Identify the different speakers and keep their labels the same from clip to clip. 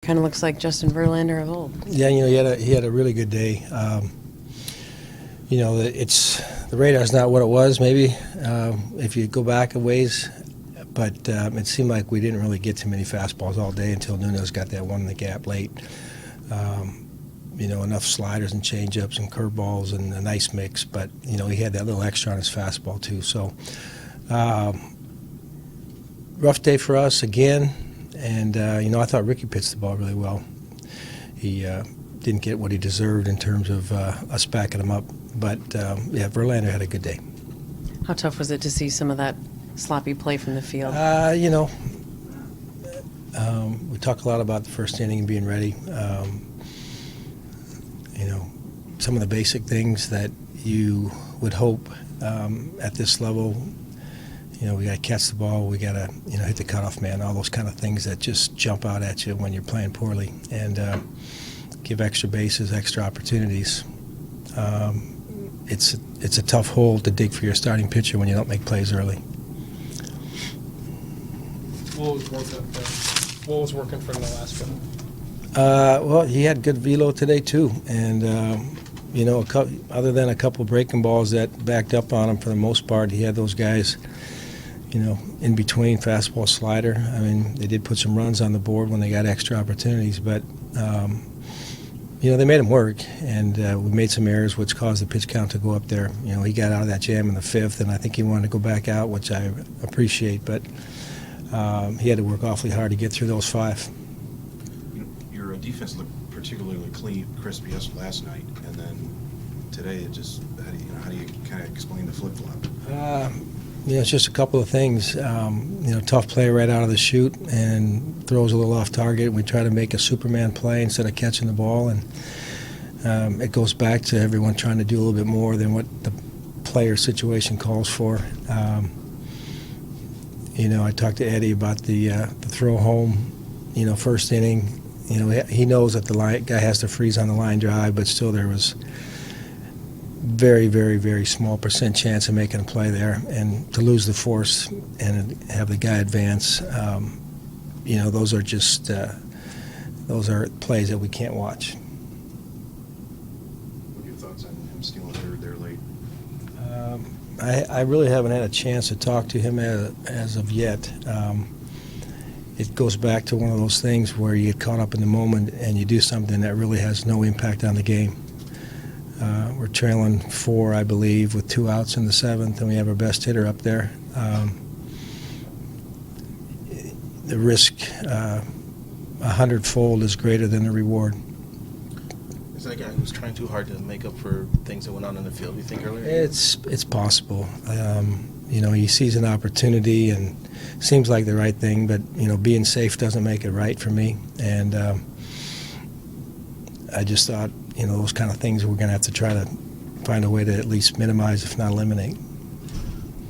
Speaker 1: Kind of looks like Justin Verlander of old.
Speaker 2: Yeah, he had a really good day. The radar's not what it was maybe if you go back a ways, but it seemed like we didn't really get too many fastballs all day until Nunes got that one in the gap late. Enough sliders and changeups and curveballs and a nice mix, but he had that little extra on his fastball too. So rough day for us again, and I thought Ricky pitched the ball really well. He didn't get what he deserved in terms of us backing him up, but Verlander had a good day.
Speaker 1: How tough was it to see some of that sloppy play from the field?
Speaker 2: We talk a lot about the first inning and being ready. Some of the basic things that you would hope at this level. We got to catch the ball. We got to hit the cutoff man. All those kind of things that just jump out at you when you're playing poorly, and give extra bases, extra opportunities. It's a tough hole to dig for your starting pitcher when you don't make plays early.
Speaker 3: What was working for Nolasco?
Speaker 2: Well, he had good velo today too, and other than a couple breaking balls that backed up on him, for the most part, he had those guys, in between fastball, slider. I mean, they did put some runs on the board when they got extra opportunities, but they made him work, and we made some errors, which caused the pitch count to go up there. He got out of that jam in the fifth, and I think he wanted to go back out, which I appreciate, but he had to work awfully hard to get through those five.
Speaker 4: Your defense looked particularly clean, crispy last night, and then today it just, how do you kind of explain the flip-flop?
Speaker 2: It's just a couple of things. Tough play right out of the chute and throws a little off target. We try to make a Superman play instead of catching the ball, and it goes back to everyone trying to do a little bit more than what the player situation calls for. I talked to Eddie about the throw home, first inning. He knows that the guy has to freeze on the line drive, but still there was very, very, very small % chance of making a play there. And to lose the force and have the guy advance, those are just those are plays that we can't watch.
Speaker 4: What are your thoughts on him stealing third there late?
Speaker 2: I really haven't had a chance to talk to him as of yet. It goes back to one of those things where you get caught up in the moment and you do something that really has no impact on the game. We're trailing 4, I believe, with 2 outs in the 7th, and we have our best hitter up there. The risk 100-fold is greater than the reward.
Speaker 5: Is that a guy who was trying too hard to make up for things that went on in the field, you think, earlier?
Speaker 2: It's possible. He sees an opportunity and seems like the right thing, but, being safe doesn't make it right for me. And I just thought, those kind of things we're going to have to try to find a way to at least minimize, if not eliminate.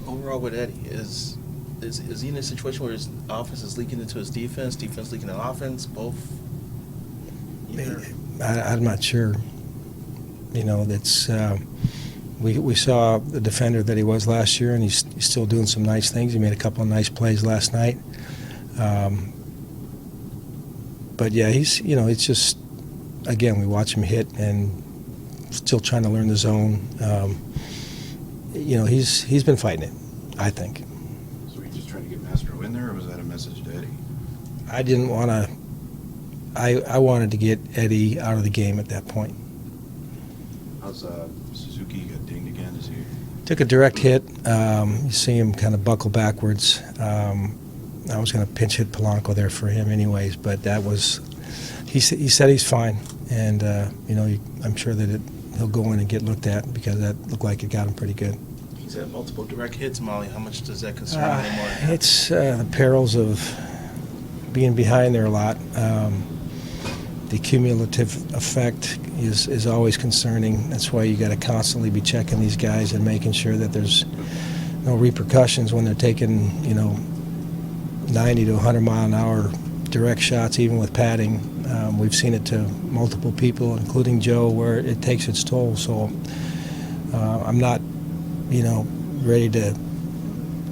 Speaker 5: Overall with Eddie, is he in a situation where his offense is leaking into his defense leaking into offense, both?
Speaker 2: I'm not sure. That's we saw the defender that he was last year, and he's still doing some nice things. He made a couple of nice plays last night. But yeah, it's just, again, we watch him hit and still trying to learn the zone. He's been fighting it, I think.
Speaker 4: So were you just trying to get Mastro in there, or was that a message to Eddie?
Speaker 2: I didn't want to. I wanted to get Eddie out of the game at that point.
Speaker 4: How's Suzuki? Got dinged again? Is he?
Speaker 2: Took a direct hit. You see him kind of buckle backwards. I was going to pinch hit Polanco there for him anyways, but that was. He said he's fine, and I'm sure that he'll go in and get looked at, because that looked like it got him pretty good.
Speaker 5: He's had multiple direct hits, Molly. How much does that concern him anymore?
Speaker 2: It's the perils of being behind there a lot. The cumulative effect is always concerning. That's why you got to constantly be checking these guys and making sure that there's no repercussions when they're taking 90 to 100 mile an hour direct shots, even with padding. We've seen it to multiple people, including Joe, where it takes its toll. So I'm not, ready to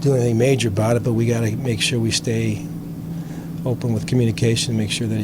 Speaker 2: do anything major about it, but we got to make sure we stay open with communication, make sure that